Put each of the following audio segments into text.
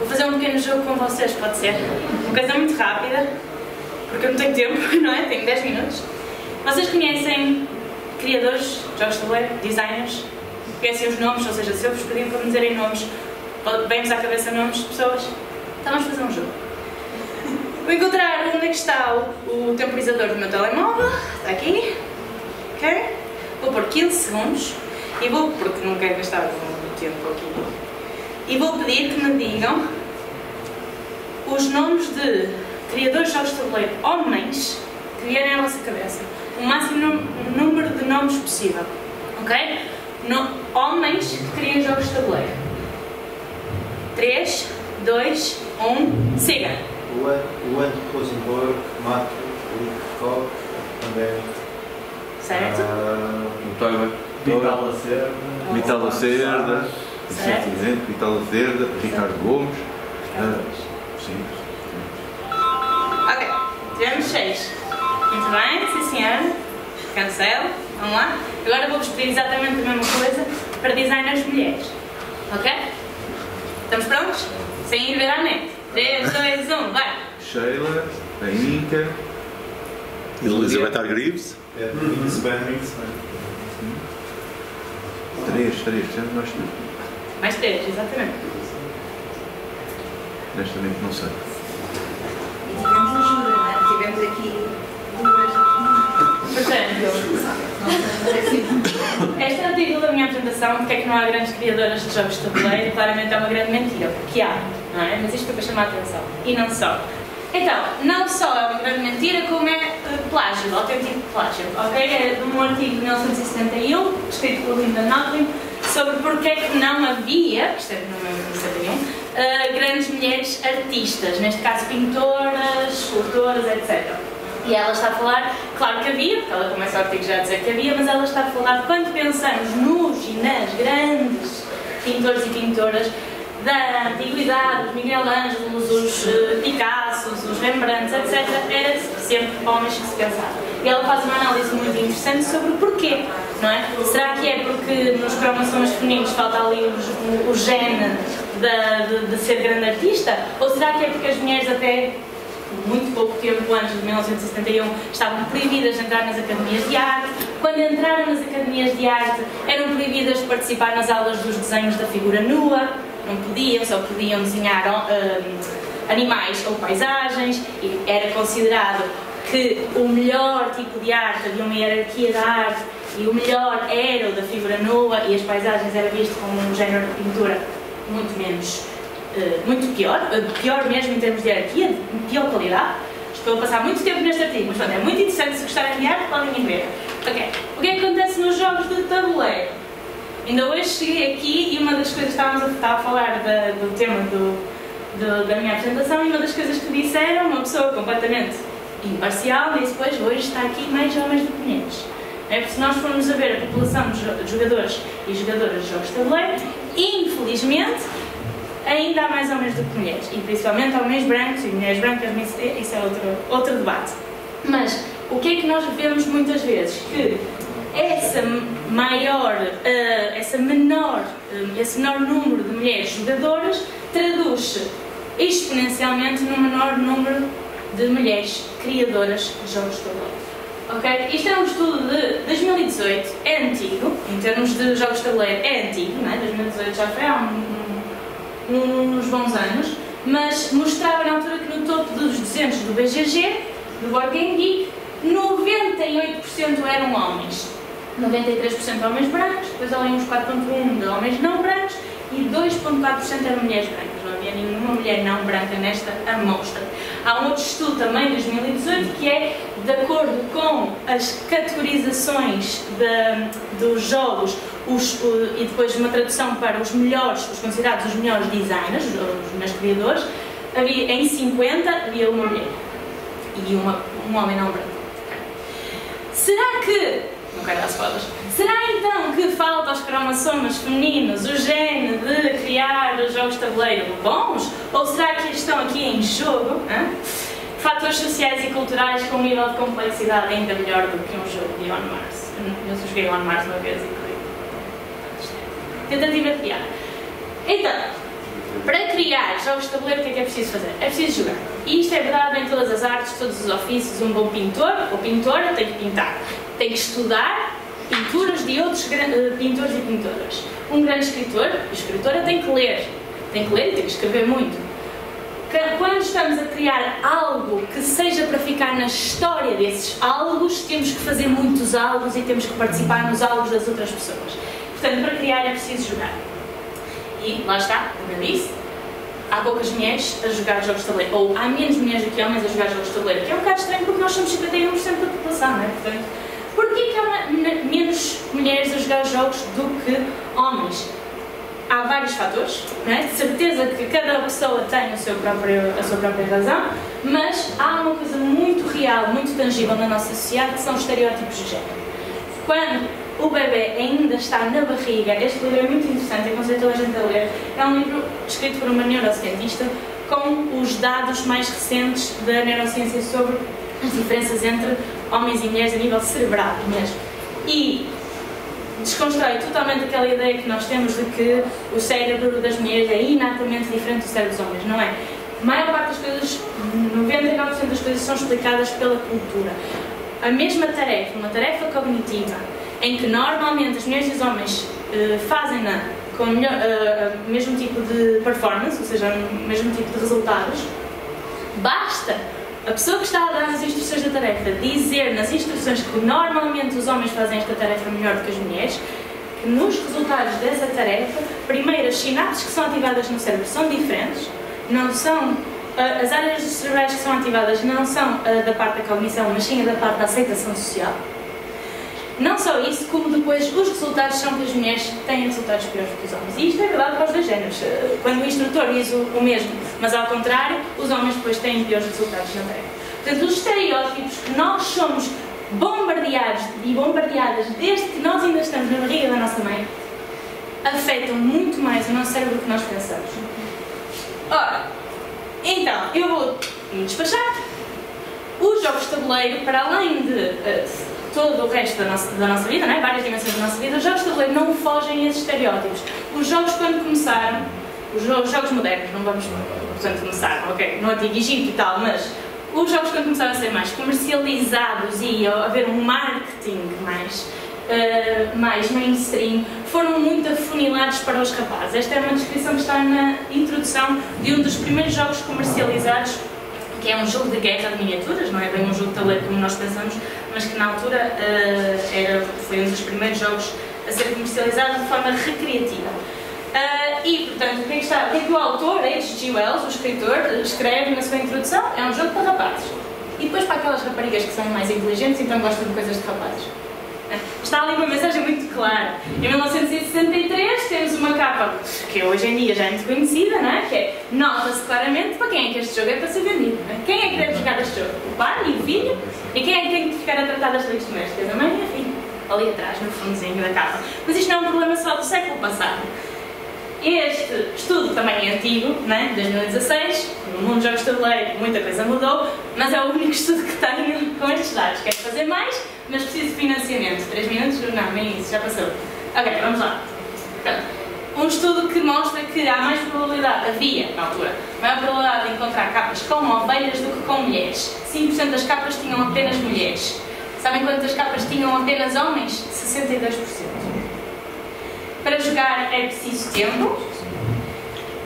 Vou fazer um pequeno jogo com vocês, pode ser? Uma coisa muito rápida, porque eu não tenho tempo, não é? Tenho 10 minutos. Vocês conhecem criadores de jogos de tabuleiro, designers? Conhecem os nomes, ou seja, se eu vos pedir para me dizerem nomes, vem-vos à cabeça nomes de pessoas? Então vamos fazer um jogo. Vou encontrar onde é que está o temporizador do meu telemóvel. Está aqui. Ok? Vou pôr 15 segundos. E vou, porque não quero gastar muito tempo aqui. E vou pedir que me digam os nomes de criadores de jogos de tabuleiro homens que vierem à vossa cabeça. O máximo número de nomes possível. Ok? Homens que criam jogos de tabuleiro. 3, 2, 1, siga! Luan Rosenborg, Mato, Luke Koch, também. Certo? Vital Lacerda. Vital Lacerda. Vital Lacerda, Ricardo Gomes. Sim. Ok, tivemos 6. Muito bem, sim senhora. Cancelo. Vamos lá. Agora vou-vos pedir exatamente a mesma coisa para designers mulheres. Ok? Estamos prontos? Sem ir ver à net. 3, 2, 1, vai! Sheila, a Inca, Elizabeth Hargreaves. Três, sempre nós temos. Mais 3, exatamente. Honestamente não sei. E tivemos ajuda, não é? Tivemos aqui duas. Portanto, esta é o título da minha apresentação, porque é que não há grandes criadoras de jogos de tabuleiro. Claramente é uma grande mentira, porque há, não é? Mas isto foi para chamar a atenção. E não só. Então, não só é uma grande mentira, como é plágio, autêntico plágio, ok? É de um artigo de 1971, escrito por Linda Notlin, sobre porque é que não havia, isto é de 1971, grandes mulheres artistas, neste caso pintoras, escultoras, etc. E ela está a falar, claro que havia, porque ela começa o artigo já a dizer que havia, mas ela está a falar de quando pensamos nos e nas grandes pintores e pintoras da antiguidade, os Miguel Ângelos, os Picassos, os Rembrandts, etc., era sempre homens que se pensavam. E ela faz uma análise muito interessante sobre o porquê, não é? Será que é porque nos cromossomas femininos falta ali o gene de ser grande artista? Ou será que é porque as mulheres até muito pouco tempo antes de 1971 estavam proibidas de entrar nas academias de arte? Quando entraram nas academias de arte eram proibidas de participar nas aulas dos desenhos da figura nua, não podiam, só podiam desenhar animais ou paisagens, e era considerado que o melhor tipo de arte, havia uma hierarquia da arte, e o melhor era o da figura nua, e as paisagens era visto como um género de pintura muito menos, muito pior mesmo em termos de hierarquia, de pior qualidade. Estou a passar muito tempo neste artigo, mas é muito interessante, se gostarem de arte podem ir ver. Ok, o que é que acontece nos jogos de tabuleiro? Ainda hoje cheguei aqui e uma das coisas que estávamos a falar do tema da minha apresentação, e uma das coisas que disseram, uma pessoa completamente imparcial, disse: pois hoje está aqui mais homens do que mulheres. É porque se nós formos a ver a população de jogadores e jogadoras de jogos de tabuleiro, infelizmente ainda há mais homens do que mulheres, e principalmente homens brancos e mulheres brancas, isso é outro debate. Mas o que é que nós vemos muitas vezes? Que esse menor número de mulheres jogadoras traduz-se exponencialmente num menor número de mulheres criadoras de jogos de tabuleiro. Okay? Isto é um estudo de 2018, é antigo, em termos de jogos de tabuleiro é antigo, não é? 2018 já foi há uns bons anos, mas mostrava na altura que no topo dos 200 do BGG, do Board Game Geek, 98% eram homens. 93% homens brancos, depois ali uns 4,1% de homens não brancos e 2,4% eram mulheres brancas. Não havia nenhuma mulher não branca nesta amostra. Há um outro estudo também de 2018 que é de acordo com as categorizações dos jogos e depois uma tradução para os considerados os melhores designers, os melhores criadores. Em 50 havia uma mulher e um homem não branco. Será que... Não quero dar spoilers. Será então que falta aos cromossomas femininos o gene de criar jogos de tabuleiro bons? Ou será que estão aqui em jogo fatores sociais e culturais com um nível de complexidade ainda melhor do que um jogo de On Mars? Eu joguei On Mars uma vez e tentativa de piada. Então, Para criar jogos de tabuleiro, o que é preciso fazer? É preciso jogar. E isto é verdade em todas as artes, todos os ofícios. Um bom pintor ou pintora tem que pintar. Tem que estudar pinturas de outros pintores e pintoras. Um grande escritor ou escritora tem que ler. Tem que ler e tem que escrever muito. Quando estamos a criar algo que seja para ficar na história desses algos, temos que fazer muitos algos e temos que participar nos algos das outras pessoas. Portanto, para criar é preciso jogar. E lá está, como eu disse, há poucas mulheres a jogar jogos de tabuleiro, ou há menos mulheres do que homens a jogar jogos de tabuleiro, que é um bocado estranho porque nós somos 51% da população, não é? Portanto, porquê que há menos mulheres a jogar jogos do que homens? Há vários fatores, não é? De certeza que cada pessoa tem a sua própria razão, mas há uma coisa muito real, muito tangível na nossa sociedade, que são os estereótipos de género. Quando o bebê ainda está na barriga, este livro é muito interessante, eu aconselho toda a gente a ler, é um livro escrito por uma neurocientista com os dados mais recentes da neurociência sobre as diferenças entre homens e mulheres a nível cerebral mesmo. E desconstrói totalmente aquela ideia que nós temos de que o cérebro das mulheres é inatamente diferente do cérebro dos homens, não é? A maior parte das coisas, 99% das coisas são explicadas pela cultura. A mesma tarefa, uma tarefa cognitiva, em que normalmente as mulheres e os homens fazem-na com o mesmo tipo de performance, ou seja, o mesmo tipo de resultados, basta a pessoa que está a dar as instruções da tarefa dizer nas instruções que normalmente os homens fazem esta tarefa melhor do que as mulheres, que nos resultados dessa tarefa, primeiro as sinapses que são ativadas no cérebro são diferentes, não são, as áreas cerebrais que são ativadas não são da parte da cognição, mas sim da parte da aceitação social. Não só isso, como depois os resultados são que as mulheres têm resultados piores do que os homens. E isto é verdade para os dois géneros. Quando o instrutor diz o mesmo, mas ao contrário, os homens depois têm piores resultados na tarefa. Portanto, os estereótipos que nós somos bombardeados e bombardeadas desde que nós ainda estamos na barriga da nossa mãe, afetam muito mais o nosso cérebro do que nós pensamos. Ora, então, eu vou me despachar. Os jogos de tabuleiro, para além de todo o resto da nossa vida, né? Várias dimensões da nossa vida, os jogos de tabuleiro não fogem a esses estereótipos. Os jogos, quando começaram, os jogos modernos, não vamos, portanto, começaram, ok, no Antigo Egito e tal, mas os jogos, quando começaram a ser mais comercializados e a haver um marketing mais mainstream, foram muito afunilados para os rapazes. Esta é uma descrição que está na introdução de um dos primeiros jogos comercializados, que é um jogo de guerra de miniaturas, não é bem um jogo de tabuleiro como nós pensamos, mas que na altura foi um dos primeiros jogos a ser comercializado de forma recreativa. E, portanto, o que é que o autor, H.G. Wells, o escritor, escreve na sua introdução? É um jogo para rapazes. E depois para aquelas raparigas que são mais inteligentes, então gostam de coisas de rapazes. Está ali uma mensagem muito clara. Em 1963 temos uma capa que hoje em dia já é muito conhecida, não é? Que é, nota-se claramente para quem é que este jogo é para ser vendido. Não é? Quem é que deve jogar este jogo? O pai e o filho? E quem é que tem que ficar a tratar das leis domésticas? A mãe e a filha. Ali atrás, no fundozinho da capa. Mas isto não é um problema só do século passado. Este estudo também é antigo, né? 2016, no mundo dos jogos de tabuleiro muita coisa mudou, mas é o único estudo que tenho com estes dados. Quero fazer mais, mas preciso de financiamento. 3 minutos? Não, nem isso, já passou. Ok, vamos lá. Pronto. Um estudo que mostra que há mais probabilidade, havia na altura, maior probabilidade de encontrar capas com ovelhas do que com mulheres. 5% das capas tinham apenas mulheres. Sabem quantas capas tinham apenas homens? 62%. Para jogar é preciso tempo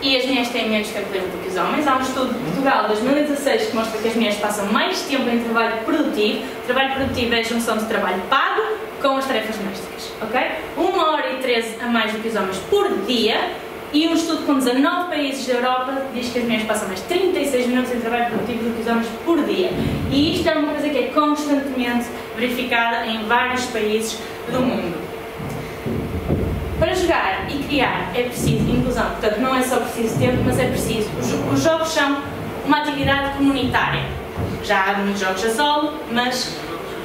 e as mulheres têm menos tempo livre do que os homens. Há um estudo de Portugal de 2016 que mostra que as mulheres passam mais tempo em trabalho produtivo. Trabalho produtivo é a junção de trabalho pago com as tarefas domésticas, ok? 1h13 a mais do que os homens por dia. E um estudo com 19 países da Europa diz que as mulheres passam mais 36 minutos em trabalho produtivo do que os homens por dia. E isto é uma coisa que é constantemente verificada em vários países do mundo. Para jogar e criar é preciso inclusão, portanto não é só preciso tempo, mas é preciso. Os jogos são uma atividade comunitária. Já há muitos jogos a solo, mas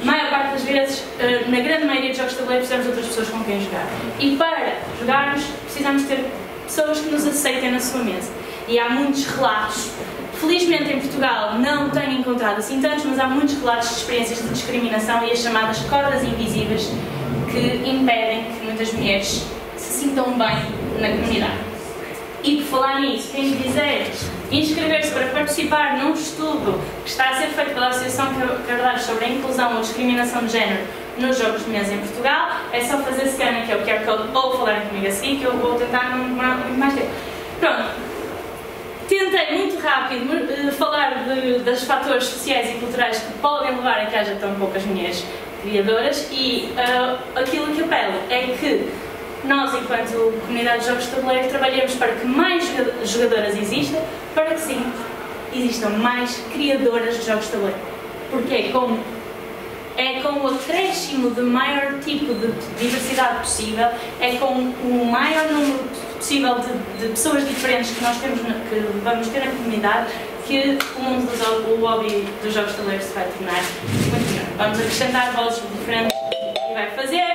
a maior parte das vezes, na grande maioria dos jogos de tabuleiro, precisamos de outras pessoas com quem jogar. E para jogarmos, precisamos ter pessoas que nos aceitem na sua mesa. E há muitos relatos. Felizmente em Portugal não tenho encontrado assim tantos, mas há muitos relatos de experiências de discriminação e as chamadas cordas invisíveis que impedem que muitas mulheres se sintam bem na comunidade. E por falar nisso, quem quiser inscrever-se para participar num estudo que está a ser feito pela Associação Cardares sobre a inclusão ou discriminação de género nos jogos de mesa em Portugal, é só fazer scan aqui ao QR Code ou falarem comigo assim, que eu vou tentar não demorar muito mais tempo. Pronto. Tentei muito rápido falar dos fatores sociais e culturais que podem levar a que haja tão poucas mulheres criadoras e aquilo que apelo é que nós, enquanto comunidade de jogos de tabuleiro, trabalhemos para que mais jogadoras existam, para que sim, existam mais criadoras de jogos de tabuleiro. Porque é com o acréscimo de maior tipo de diversidade possível, é com o maior número possível de pessoas diferentes que nós temos, que vamos ter na comunidade, que o mundo o hobby dos jogos de tabuleiro se vai tornar muito melhor. Vamos acrescentar vozes diferentes e vai fazer